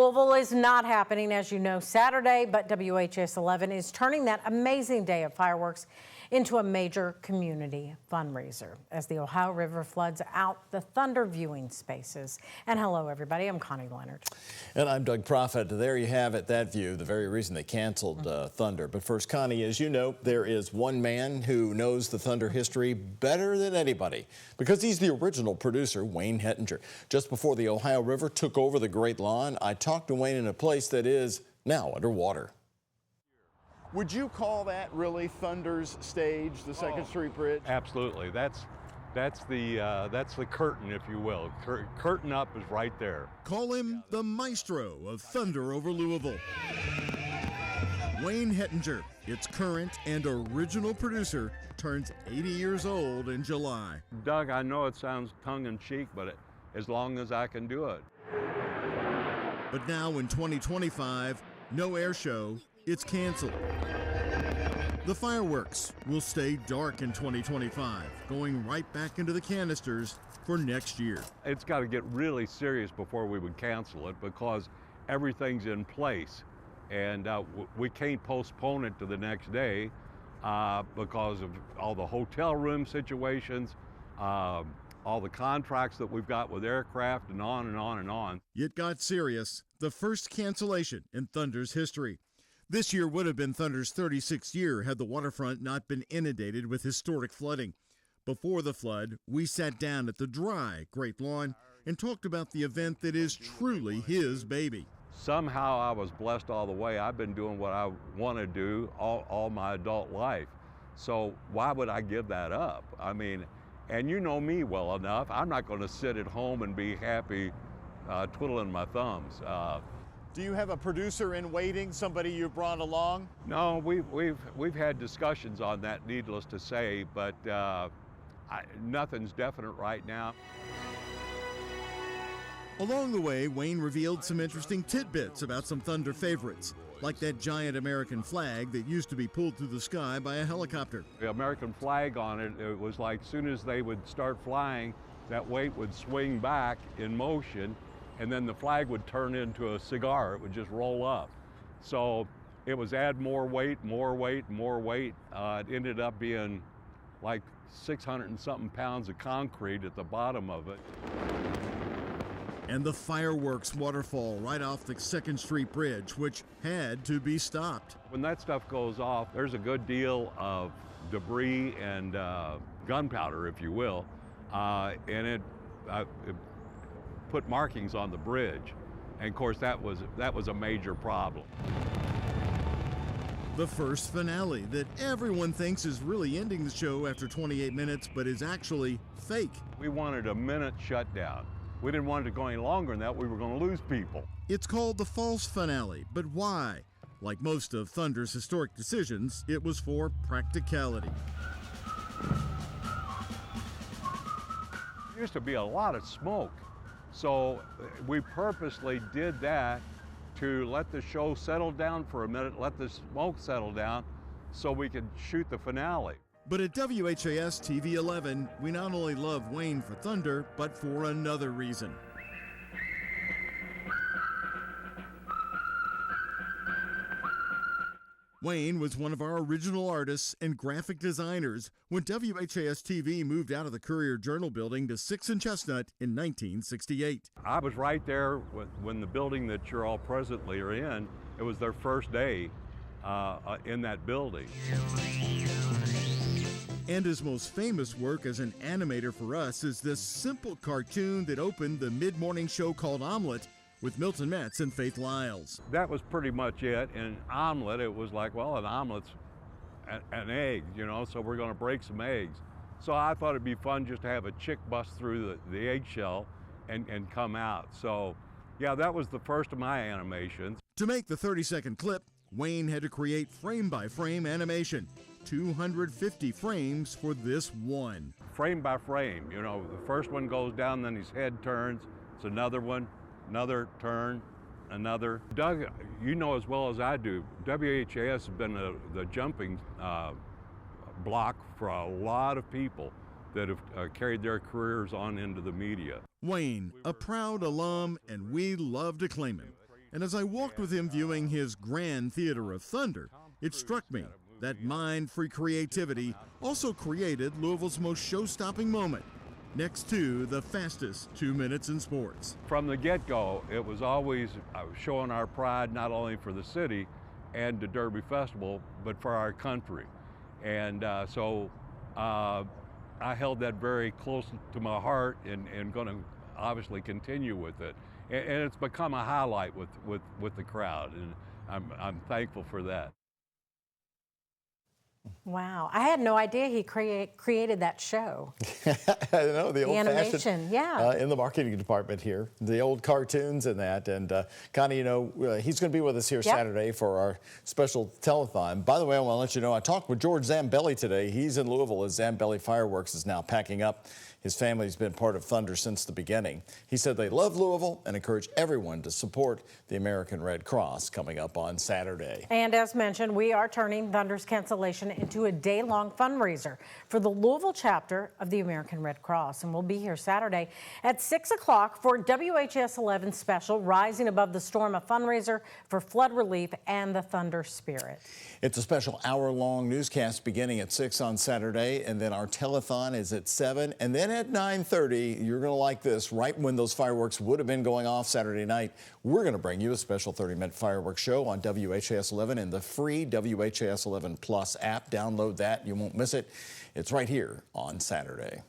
Louisville is not happening, as you know, Saturday, but WHAS 11 is turning that amazing day of fireworks into a major community fundraiser as the Ohio River floods out the Thunder viewing spaces. And hello, everybody. I'm Connie Leonard. And I'm Doug Profit. There you have it, that view, the very reason they canceled Thunder. But first, Connie, as you know, there is one man who knows the Thunder history better than anybody because he's the original producer, Wayne Hettinger. Just before the Ohio River took over the Great Lawn, I talked to Wayne in a place that is now underwater. Would you call that really Thunder's stage, the Second Street Bridge? Absolutely. That's the curtain, if you will. Curtain up is right there. Call him the maestro of Thunder Over Louisville. Wayne Hettinger, its current and original producer, turns 80 years old in July. Doug, I know it sounds tongue-in-cheek, but as long as I can do it. But now in 2025, no air show, it's canceled. The fireworks will stay dark in 2025, going right back into the canisters for next year. It's got to get really serious before we would cancel it because everything's in place. And we can't postpone it to the next day because of all the hotel room situations, all the contracts that we've got with aircraft, and on and on and on. It got serious, the first cancellation in Thunder's history. This year would have been Thunder's 36th year had the waterfront not been inundated with historic flooding. Before the flood, we sat down at the dry Great Lawn and talked about the event that is truly his baby. Somehow I was blessed all the way. I've been doing what I want to do all my adult life. So why would I give that up? I mean, and you know me well enough. I'm not going to sit at home and be happy twiddling my thumbs. Do you have a producer in waiting, somebody you brought along? No, we've had discussions on that, needless to say, but nothing's definite right now. Along the way, Wayne revealed some interesting tidbits about some Thunder favorites, like that giant American flag that used to be pulled through the sky by a helicopter. The American flag on it, it was like as soon as they would start flying, that weight would swing back in motion, and then the flag would turn into a cigar. It would just roll up. So it was add more weight, more weight, more weight. It ended up being like 600 and something pounds of concrete at the bottom of it. And the fireworks waterfall right off the 2nd Street Bridge, which had to be stopped. When that stuff goes off, there's a good deal of debris and gunpowder, if you will, and it put markings on the bridge. And of course, that was a major problem. The first finale that everyone thinks is really ending the show after 28 minutes, but is actually fake. We wanted a minute shutdown. We didn't want it to go any longer than that. We were going to lose people. It's called the false finale, but why? Like most of Thunder's historic decisions, it was for practicality. There used to be a lot of smoke, so we purposely did that to let the show settle down for a minute, let the smoke settle down, so we could shoot the finale. But at WHAS TV 11, we not only love Wayne for Thunder, but for another reason. Wayne was one of our original artists and graphic designers when WHAS TV moved out of the Courier-Journal building to 6th and Chestnut in 1968. I was right there when the building that you're all presently are in, it was their first day in that building. And his most famous work as an animator for us is this simple cartoon that opened the mid-morning show called Omelette with Milton Metz and Faith Lyles. That was pretty much it. And omelet, it was like, well, an omelet's an egg, you know, so we're going to break some eggs. So I thought it'd be fun just to have a chick bust through the eggshell and come out. So yeah, that was the first of my animations. To make the 30-second clip, Wayne had to create frame-by-frame animation. 250 frames for this one. Frame by frame, you know, the first one goes down, then his head turns, it's another one, another turn, another. Doug, you know as well as I do, WHAS has been the jumping block for a lot of people that have carried their careers on into the media. Wayne, a proud alum, and we love to claim him. And as I walked with him viewing his grand theater of thunder, it struck me that mind-free creativity also created Louisville's most show-stopping moment, next to the fastest 2 minutes in sports. From the get-go, it was always showing our pride not only for the city and the Derby Festival, but for our country. And so I held that very close to my heart and going to obviously continue with it. And it's become a highlight with the crowd, and I'm thankful for that. Wow, I had no idea he created that show. I know, the old animation, yeah. In the marketing department here, the old cartoons and that. And Connie, you know, he's going to be with us here Saturday for our special telethon. By the way, I want to let you know, I talked with George Zambelli today. He's in Louisville as Zambelli Fireworks is now packing up. His family's been part of Thunder since the beginning. He said they love Louisville and encourage everyone to support the American Red Cross coming up on Saturday. And as mentioned, we are turning Thunder's cancellation into a day-long fundraiser for the Louisville chapter of the American Red Cross. And we'll be here Saturday at 6 o'clock for WHAS 11 special, Rising Above the Storm, a fundraiser for flood relief and the Thunder spirit. It's a special hour-long newscast beginning at 6 on Saturday, and then our telethon is at 7, and then at 9:30, you're going to like this, right when those fireworks would have been going off Saturday night, we're going to bring you a special 30-minute fireworks show on WHAS 11 and the free WHAS 11 Plus app. Download that. You won't miss it. It's right here on Saturday.